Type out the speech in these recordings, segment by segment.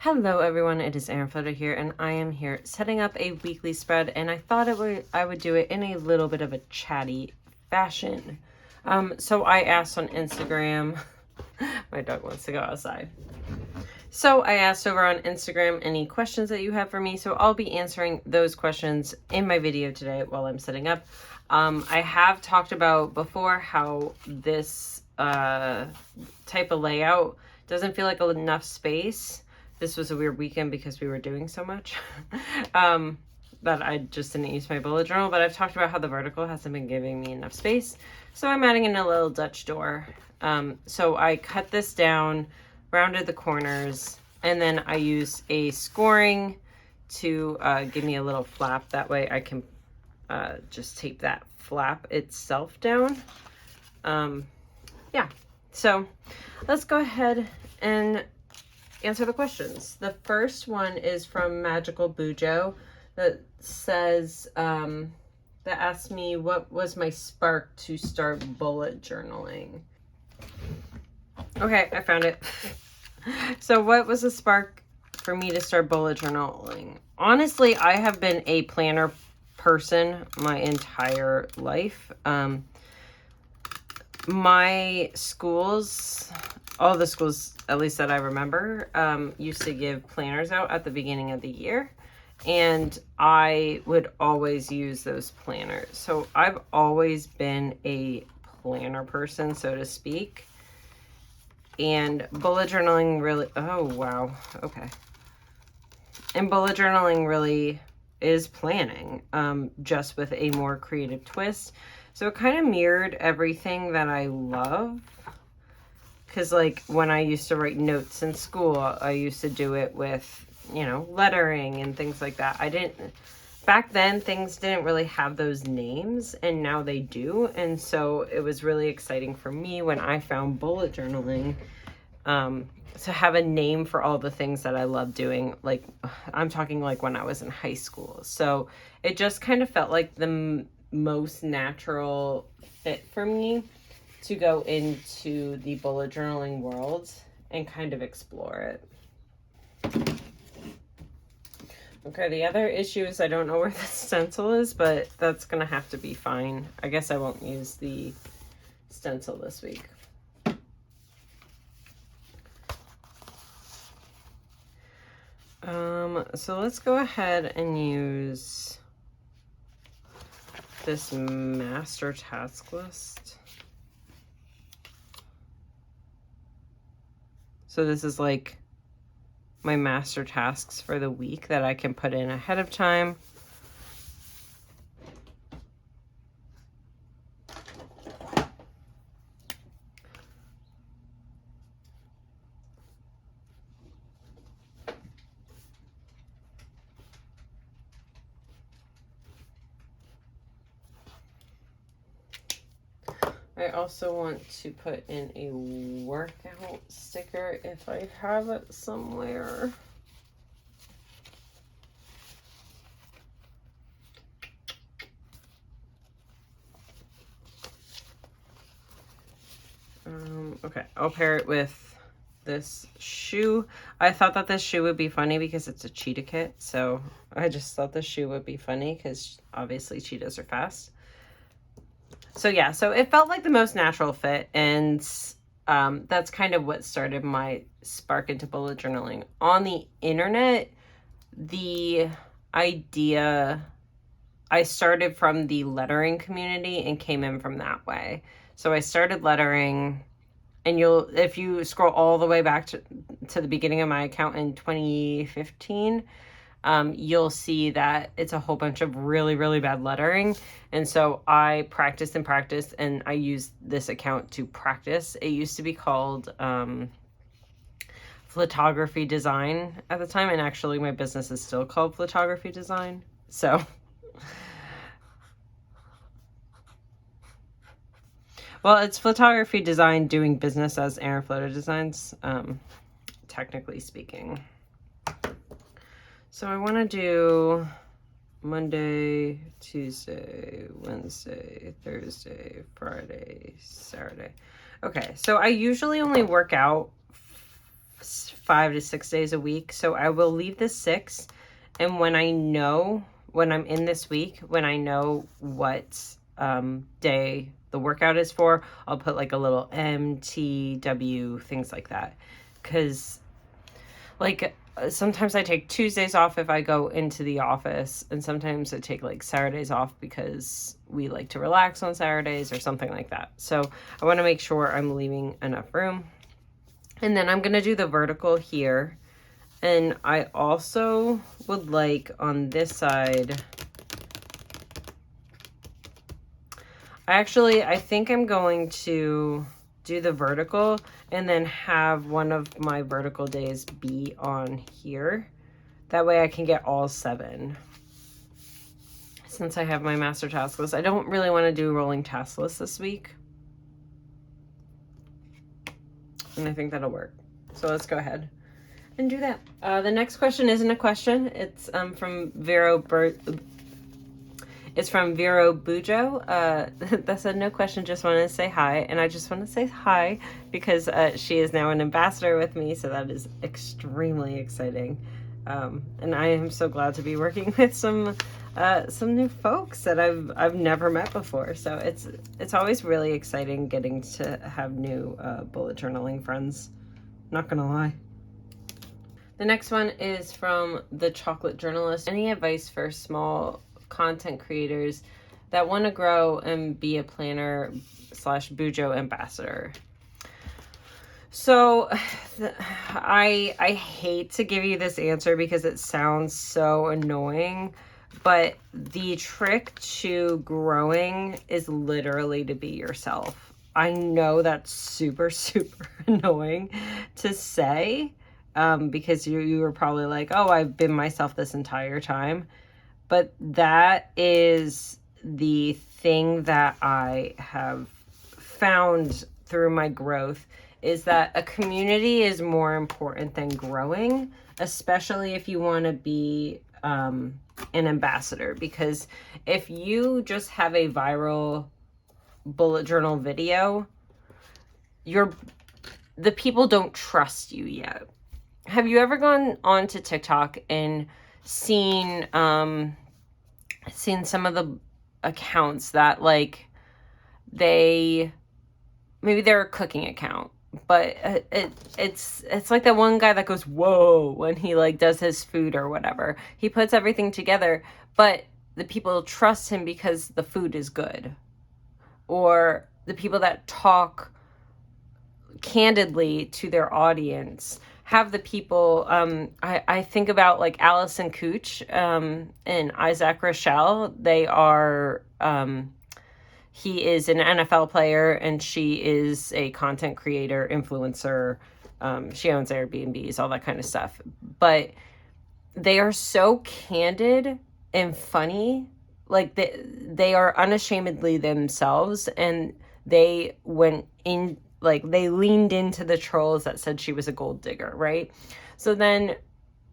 Hello everyone, it is Erin Flutter here, and I am here setting up a weekly spread, and I thought I would do it in a little bit of a chatty fashion. So I asked on Instagram, my dog wants to go outside. So I asked over on Instagram any questions that you have for me, so I'll be answering those questions in my video today while I'm setting up. I have talked about before how this type of layout doesn't feel like enough space. This was a weird weekend because we were doing so much that I just didn't use my bullet journal, but I've talked about how the vertical hasn't been giving me enough space. So I'm adding in a little Dutch door. So I cut this down, rounded the corners, and then I use a scoring to give me a little flap. That way I can just tape that flap itself down. Yeah, so let's go ahead and answer the questions. The first one is from Magical Bujo that says, that asked me what was my spark to start bullet journaling. Okay, I found it. So what was the spark for me to start bullet journaling? Honestly, I have been a planner person my entire life. My schools, all the schools, at least that I remember, used to give planners out at the beginning of the year, and I would always use those planners. So I've always been a planner person, so to speak. And bullet journaling really, oh wow, okay. And bullet journaling really is planning, just with a more creative twist. So it kind of mirrored everything that I love. Because like when I used to write notes in school, I used to do it with, you know, lettering and things like that. Back then things didn't really have those names, and now they do. And so it was really exciting for me when I found bullet journaling, to have a name for all the things that I love doing. Like, I'm talking like when I was in high school. So it just kind of felt like the most natural fit for me to go into the bullet journaling world and kind of explore it. Okay, the other issue is I don't know where the stencil is, but that's gonna have to be fine. I guess I won't use the stencil this week. So let's go ahead and use this master task list. So this is like my master tasks for the week that I can put in ahead of time. I also want to put in a workout sticker if I have it somewhere. Okay, I'll pair it with this shoe. I thought that this shoe would be funny because it's a cheetah kit, so I just thought the shoe would be funny because obviously cheetahs are fast. So yeah, so it felt like the most natural fit, and that's kind of what started my spark into bullet journaling. On the internet, the idea, I started from the lettering community and came in from that way. So I started lettering, and if you scroll all the way back to the beginning of my account in 2015, you'll see that it's a whole bunch of really, really bad lettering. And so I practiced and practiced, and I used this account to practice. It used to be called photography design at the time, and actually my business is still called photography design. So well, it's photography design doing business as Erin Flutter Designs, technically speaking. So I want to do Monday, Tuesday, Wednesday, Thursday, Friday, Saturday. Okay, so I usually only work out 5 to 6 days a week. So I will leave the 6. And when I'm in this week, when I know what day the workout is for, I'll put like a little MTW, things like that. Because like sometimes I take Tuesdays off if I go into the office, and sometimes I take like Saturdays off because we like to relax on Saturdays or something like that. So I want to make sure I'm leaving enough room. And then I'm going to do the vertical here. And I also would like on this side, I think I'm going to do the vertical and then have one of my vertical days be on here. That way I can get all 7. Since I have my master task list, I don't really want to do rolling task list this week. And I think that'll work. So let's go ahead and do that. The next question isn't a question. It's from It's from Vero Bujo. That said, no question, just wanted to say hi. And I just want to say hi because she is now an ambassador with me. So that is extremely exciting. And I am so glad to be working with some new folks that I've never met before. So it's always really exciting getting to have new bullet journaling friends. Not gonna lie. The next one is from the Chocolate Journalist. Any advice for small content creators that want to grow and be a planner / Bujo ambassador? So I hate to give you this answer because it sounds so annoying, but the trick to growing is literally to be yourself. I know that's super, super annoying to say, because you were probably like, oh, I've been myself this entire time. But that is the thing that I have found through my growth, is that a community is more important than growing, especially if you want to be an ambassador. Because if you just have a viral bullet journal video, the people don't trust you yet. Have you ever gone onto TikTok and seen some of the accounts that like maybe they're a cooking account, but it's like that one guy that goes whoa when he like does his food or whatever. He puts everything together, but the people trust him because the food is good. Or the people that talk candidly to their audience have the people, I think about like Allison Cooch and Isaac Rochelle. They are, he is an NFL player and she is a content creator, influencer. She owns Airbnbs, all that kind of stuff. But they are so candid and funny. Like they are unashamedly themselves, and they went in, like they leaned into the trolls that said she was a gold digger, right? So then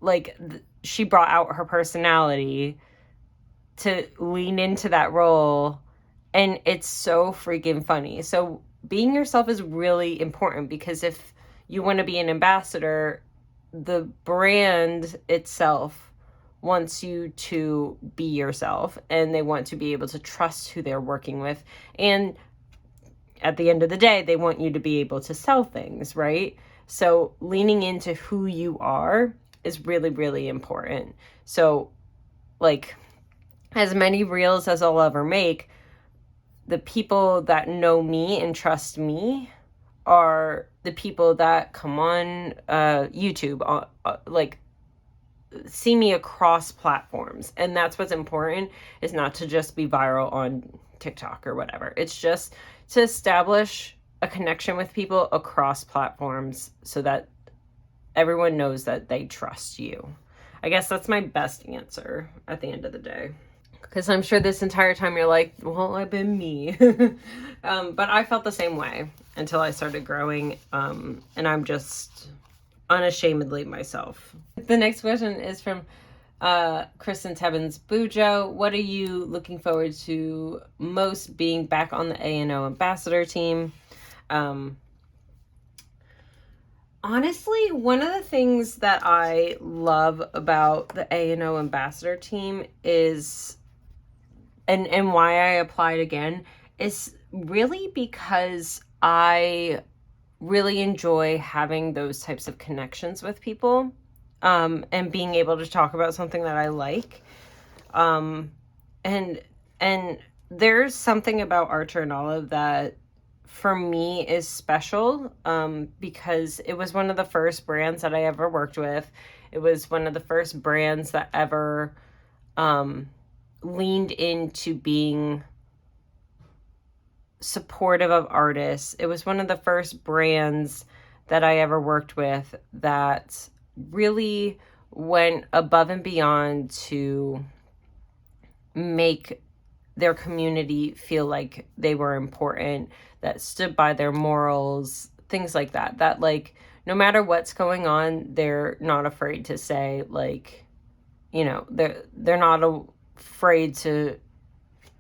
like she brought out her personality to lean into that role, and it's so freaking funny. So being yourself is really important, because if you want to be an ambassador, the brand itself wants you to be yourself, and they want to be able to trust who they're working with. And at the end of the day, they want you to be able to sell things, right? So leaning into who you are is really, really important. So like as many reels as I'll ever make, the people that know me and trust me are the people that come on YouTube, like see me across platforms. And that's what's important, is not to just be viral on TikTok or whatever. It's just to establish a connection with people across platforms so that everyone knows that they trust you. I guess that's my best answer at the end of the day. Because I'm sure this entire time you're like, well, I've been me. But I felt the same way until I started growing. And I'm just unashamedly myself. The next question is from Kristen Tebbins. Bujo, what are you looking forward to most being back on the A&O ambassador team? Honestly, one of the things that I love about the A&O Ambassador team is, and why I applied again, is really because I really enjoy having those types of connections with people, and being able to talk about something that I like. And and there's something about Archer and Olive that for me is special, because it was one of the first brands that I ever worked with. It was one of the first brands that ever leaned into being supportive of artists. It was one of the first brands that I ever worked with that really went above and beyond to make their community feel like they were important, that stood by their morals, things like that. That, like, no matter what's going on, they're not afraid to say, like, you know, they're not afraid to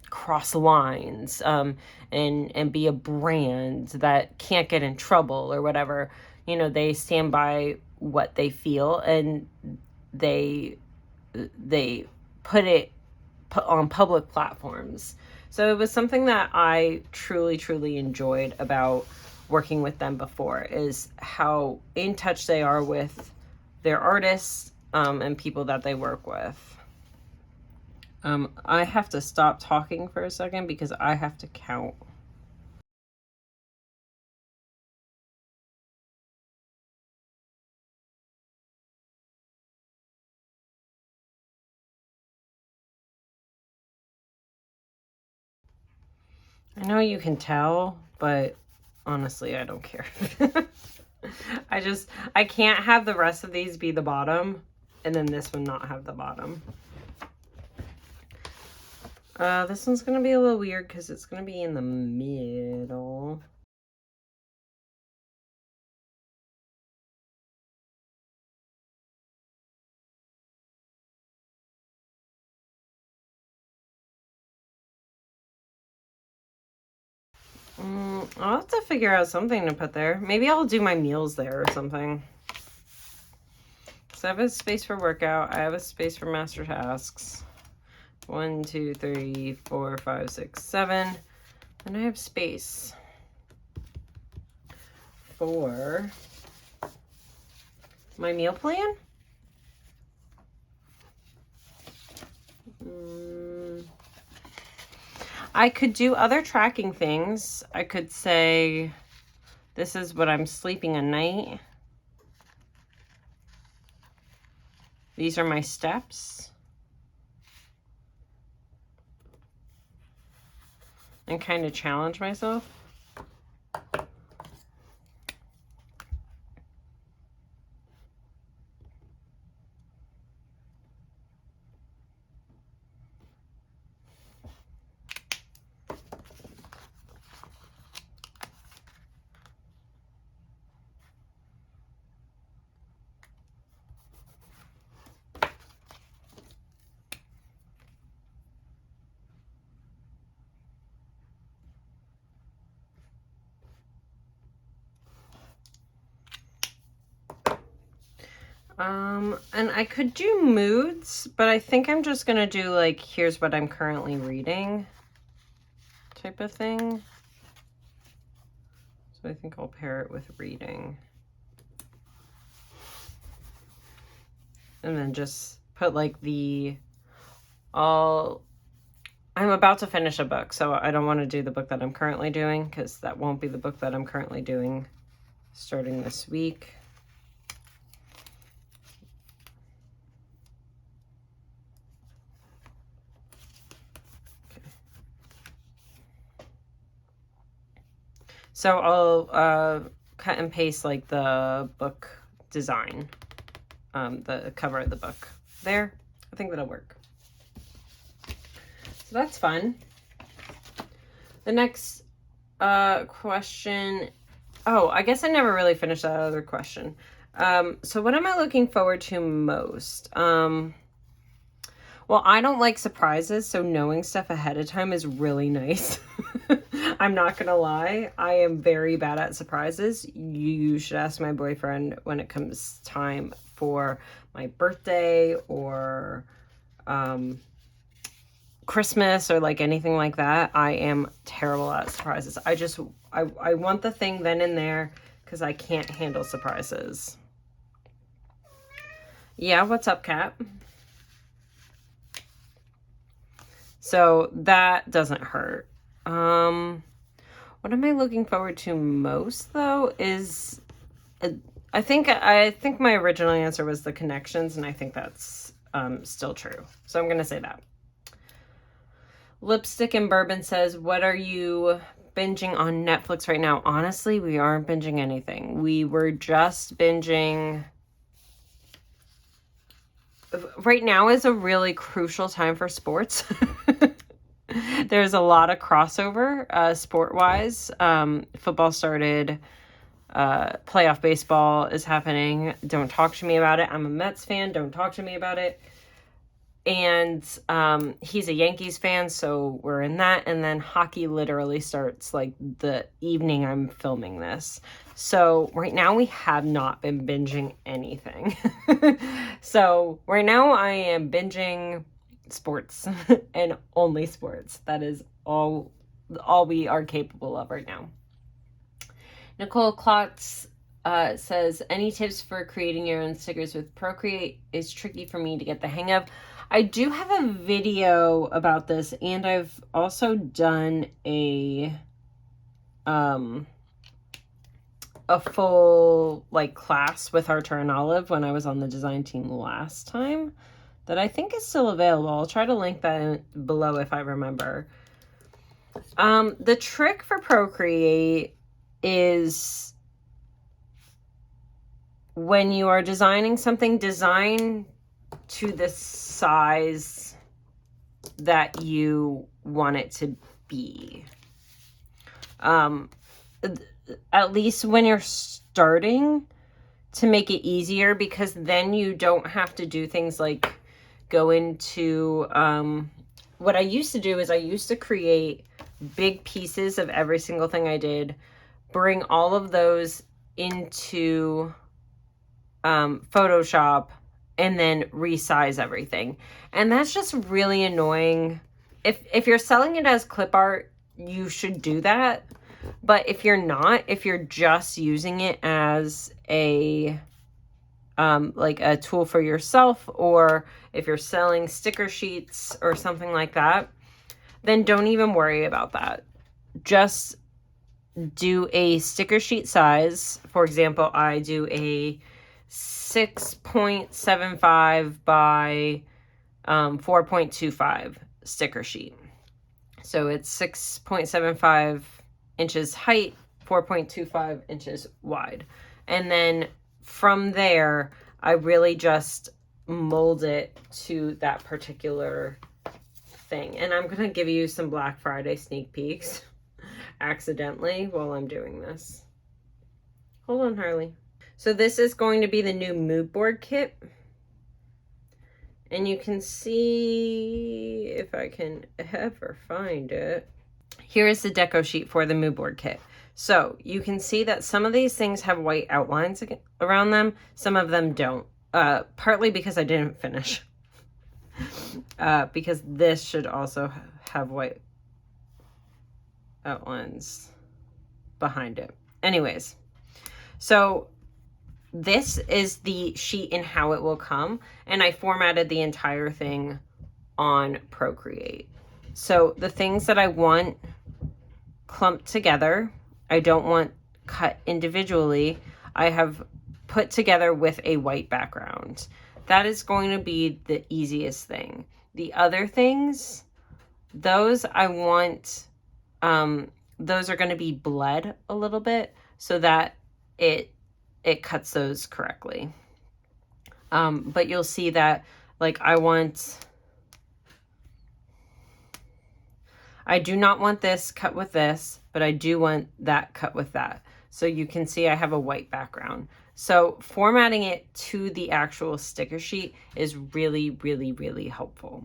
cross lines, and be a brand that can't get in trouble or whatever. You know, they stand by what they feel, and they put it on public platforms. So it was something that I truly, truly enjoyed about working with them before, is how in touch they are with their artists, and people that they work with. I have to stop talking for a second because I have to count. I know you can tell, but honestly, I don't care. I can't have the rest of these be the bottom, and then this one not have the bottom. This one's gonna be a little weird because it's gonna be in the middle. I'll have to figure out something to put there. Maybe I'll do my meals there or something. So I have a space for workout. I have a space for master tasks. 1, 2, 3, 4, 5, 6, 7. And I have space for my meal plan. I could do other tracking things. I could say, this is what I'm sleeping a night. These are my steps. And kind of challenge myself. And I could do moods, but I think I'm just gonna do like, here's what I'm currently reading type of thing. So I think I'll pair it with reading. And then just put like I'm about to finish a book, so I don't want to do the book that I'm currently doing, because that won't be the book that I'm currently doing starting this week. So I'll cut and paste like the book design, the cover of the book there. I think that'll work. So that's fun. The next question. Oh, I guess I never really finished that other question. So what am I looking forward to most? Well, Well, I don't like surprises, so knowing stuff ahead of time is really nice. I'm not gonna lie. I am very bad at surprises. You should ask my boyfriend when it comes time for my birthday or Christmas or like anything like that. I am terrible at surprises. I want the thing then and there because I can't handle surprises. Yeah, what's up, Kat? So that doesn't hurt. What am I looking forward to most though is I think my original answer was the connections, and I think that's still true. So I'm gonna say that. Lipstick and Bourbon says, what are you binging on Netflix right now? Honestly, we aren't binging anything. We were just binging. Right now is a really crucial time for sports. There's a lot of crossover sport-wise. Football started. Playoff baseball is happening. Don't talk to me about it. I'm a Mets fan. Don't talk to me about it. And he's a Yankees fan, so we're in that. And then hockey literally starts like the evening I'm filming this. So right now we have not been binging anything. So right now I am binging sports and only sports. That is all we are capable of right now. Nicole Klotz says, any tips for creating your own stickers with Procreate? Is tricky for me to get the hang of. I do have a video about this, and I've also done a full like class with Archer and Olive when I was on the design team last time that I think is still available. I'll try to link that below if I remember. The trick for Procreate is when you are designing something, design to the size that you want it to be. At least when you're starting, to make it easier, because then you don't have to do things like go into what I used to do is I used to create big pieces of every single thing I did, bring all of those into Photoshop, and then resize everything. And that's just really annoying. If you're selling it as clip art, you should do that. But if you're not, if you're just using it as a like a tool for yourself, or if you're selling sticker sheets or something like that, then don't even worry about that. Just do a sticker sheet size. For example, I do a 6.75 by 4.25 sticker sheet. So it's 6.75 inches height, 4.25 inches wide. And then from there, I really just mold it to that particular thing. And I'm going to give you some Black Friday sneak peeks accidentally while I'm doing this. Hold on, Harley. So this is going to be the new mood board kit. And you can see, if I can ever find it, here is the deco sheet for the mood board kit. So you can see that some of these things have white outlines around them. Some of them don't. Partly because I didn't finish. Because this should also have white outlines behind it. Anyways, so this is the sheet and how it will come. And I formatted the entire thing on Procreate. So the things that I want clumped together, I don't want cut individually, I have put together with a white background. That is going to be the easiest thing. The other things, those I want, those are going to be bled a little bit so that it cuts those correctly. But you'll see that, like, I do not want this cut with this, but I do want that cut with that. So you can see I have a white background. So formatting it to the actual sticker sheet is really, really, really helpful.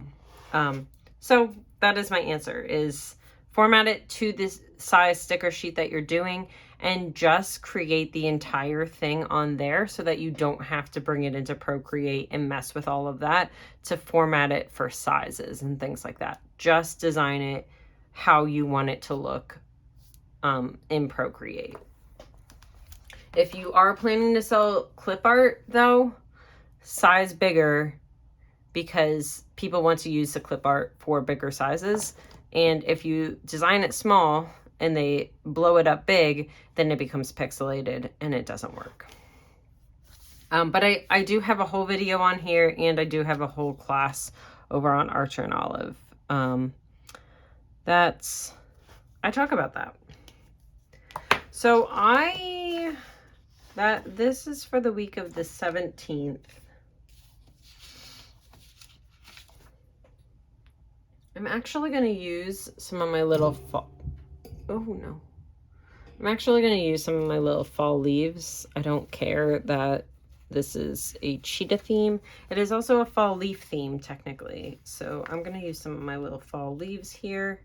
So that is my answer, is format it to this size sticker sheet that you're doing and just create the entire thing on there so that you don't have to bring it into Procreate and mess with all of that to format it for sizes and things like that. Just design it how you want it to look in Procreate. If you are planning to sell clip art though, size bigger, because people want to use the clip art for bigger sizes. And if you design it small and they blow it up big, then it becomes pixelated and it doesn't work. But I do have a whole video on here, and I do have a whole class over on Archer and Olive. I talk about that. So this is for the week of the 17th. I'm actually going to use some of my little fall... Oh, no. I'm actually going to use some of my little fall leaves. I don't care that this is a cheetah theme. It is also a fall leaf theme, technically. So I'm going to use some of my little fall leaves here.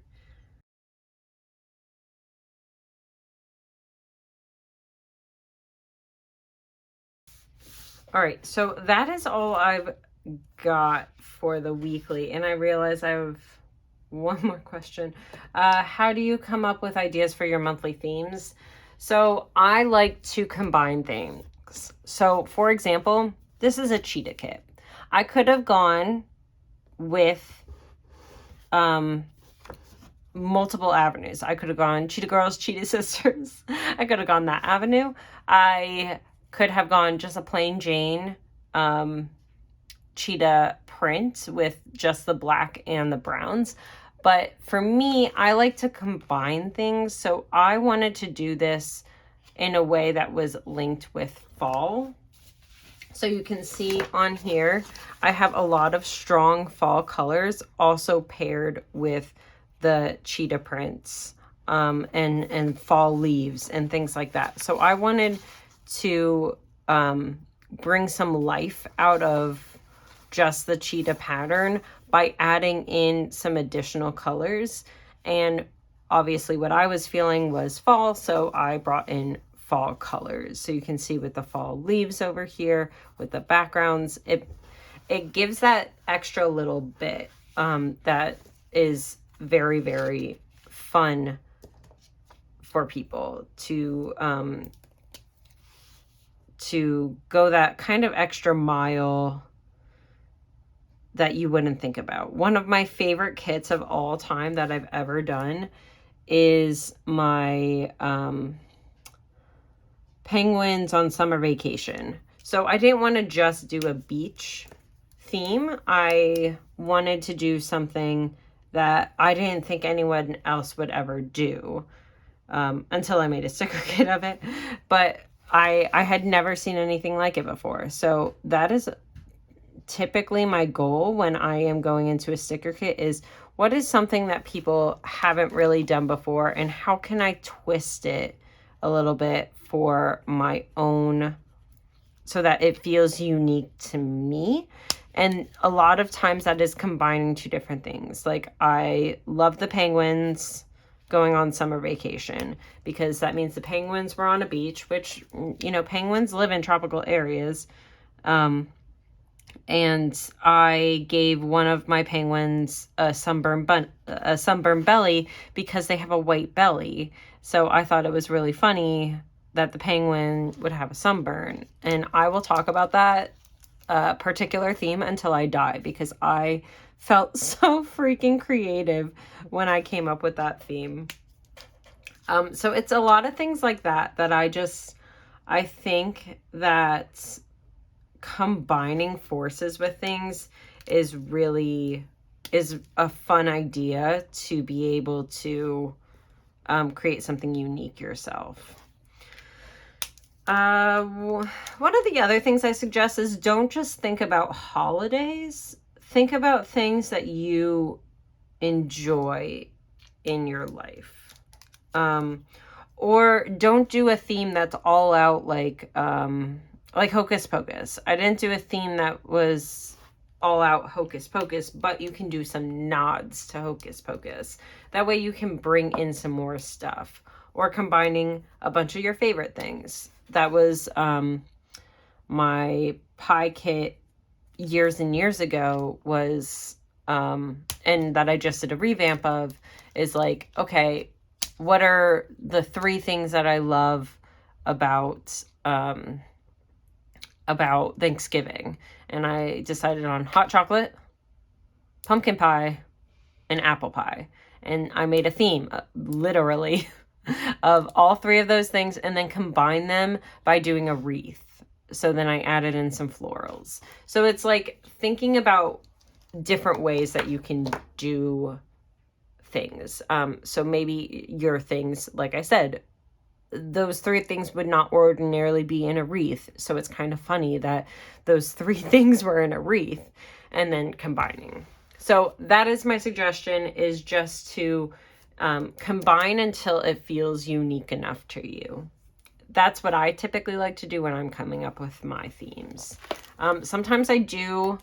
All right, so that is all I've got for the weekly. And I realize I have one more question. How do you come up with ideas for your monthly themes? So I like to combine things. So for example, this is a cheetah kit. I could have gone with multiple avenues. I could have gone Cheetah Girls, Cheetah Sisters. I could have gone that avenue. I could have gone just a plain Jane cheetah print with just the black and the browns. But for me, I like to combine things. So I wanted to do this in a way that was linked with fall. So you can see on here, I have a lot of strong fall colors also paired with the cheetah prints and fall leaves and things like that. So I wanted to bring some life out of just the cheetah pattern by adding in some additional colors. And obviously what I was feeling was fall, so I brought in fall colors. So you can see with the fall leaves over here, with the backgrounds, it gives that extra little bit that is very, very fun for people to go that kind of extra mile that you wouldn't think about. One of my favorite kits of all time that I've ever done is my penguins on summer vacation. So I didn't want to just do a beach theme. I wanted to do something that I didn't think anyone else would ever do until I made a sticker kit of it. But I had never seen anything like it before. So that is typically my goal when I am going into a sticker kit, is what is something that people haven't really done before, and how can I twist it a little bit for my own, so that it feels unique to me. And a lot of times that is combining two different things. Like, I love the penguins going on summer vacation because that means the penguins were on a beach, which, you know, penguins live in tropical areas. And I gave one of my penguins a sunburned belly because they have a white belly. So I thought it was really funny that the penguin would have a sunburn. And I will talk about that particular theme until I die, because I felt so freaking creative when I came up with that theme. So it's a lot of things like that I think that combining forces with things is a fun idea to be able to create something unique yourself. One of the other things I suggest is don't just think about holidays. Think about things that you enjoy in your life. Or don't do a theme that's all out like like Hocus Pocus. I didn't do a theme that was all out Hocus Pocus, but you can do some nods to Hocus Pocus. That way you can bring in some more stuff, or combining a bunch of your favorite things. That was my pie kit years and years ago was, and that I just did a revamp of, is like, okay, what are the 3 things that I love about Thanksgiving? And I decided on hot chocolate, pumpkin pie, and apple pie. And I made a theme, literally, of all 3 of those things, and then combine them by doing a wreath. So then I added in some florals. So it's like thinking about different ways that you can do things. So maybe your things, like I said, those 3 things would not ordinarily be in a wreath. So it's kind of funny that those 3 things were in a wreath, and then combining. So that is my suggestion, is just to combine until it feels unique enough to you. That's what I typically like to do when I'm coming up with my themes. Sometimes I do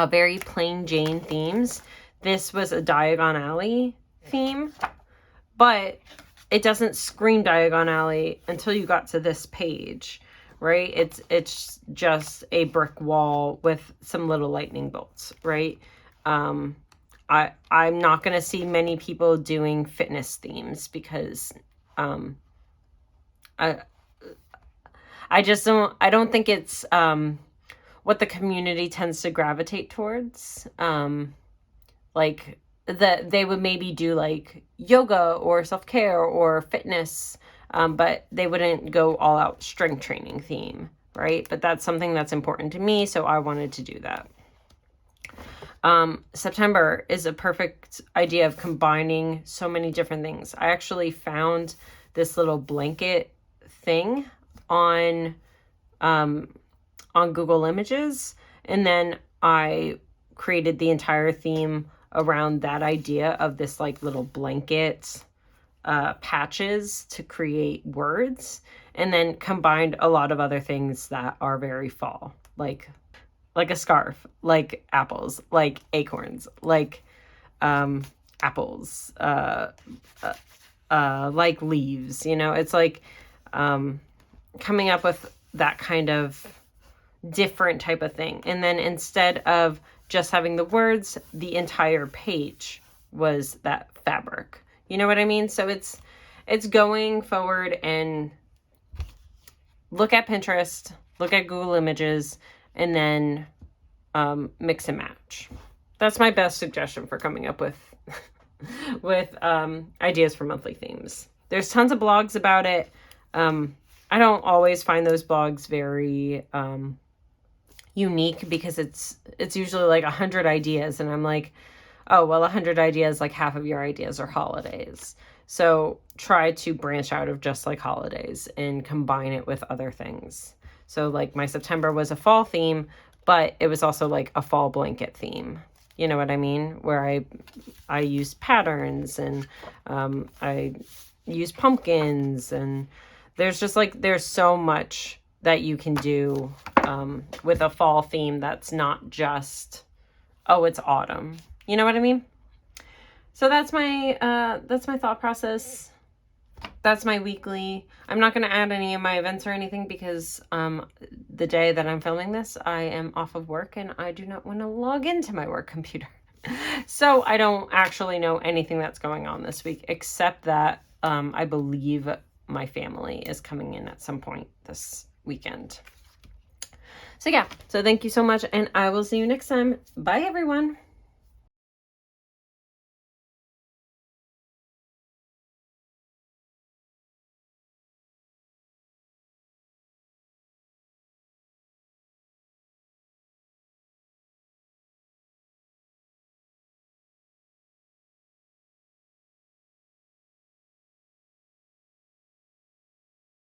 very plain Jane themes. This was a Diagon Alley theme, but it doesn't scream Diagon Alley until you got to this page, right? It's just a brick wall with some little lightning bolts, right? I'm not going to see many people doing fitness themes because I don't think it's what the community tends to gravitate towards. Like that they would maybe do like yoga or self-care or fitness, but they wouldn't go all out strength training theme, right? But that's something that's important to me, so I wanted to do that. September is a perfect idea of combining so many different things. I actually found this little blanket thing on Google Images, and then I created the entire theme around that idea of this like little blanket patches to create words, and then combined a lot of other things that are very fall, like a scarf, like apples, like acorns, like apples, like leaves, you know. It's like coming up with that kind of different type of thing. And then instead of just having the words, the entire page was that fabric. You know what I mean? So it's going forward and look at Pinterest, look at Google Images, and then mix and match. That's my best suggestion for coming up with with ideas for monthly themes. There's tons of blogs about it. I don't always find those blogs very unique, because it's usually like 100 ideas, and I'm like, oh, well, 100 ideas, like half of your ideas are holidays. So try to branch out of just like holidays and combine it with other things. So like my September was a fall theme, but it was also like a fall blanket theme. You know what I mean? Where I used patterns, and I used pumpkins, and there's just like, there's so much that you can do with a fall theme that's not just, oh, it's autumn. You know what I mean? So that's my thought process. That's my weekly. I'm not going to add any of my events or anything, because the day that I'm filming this, I am off of work and I do not want to log into my work computer. So I don't actually know anything that's going on this week, except that I believe my family is coming in at some point this weekend. So yeah, so thank you so much, and I will see you next time. Bye, everyone.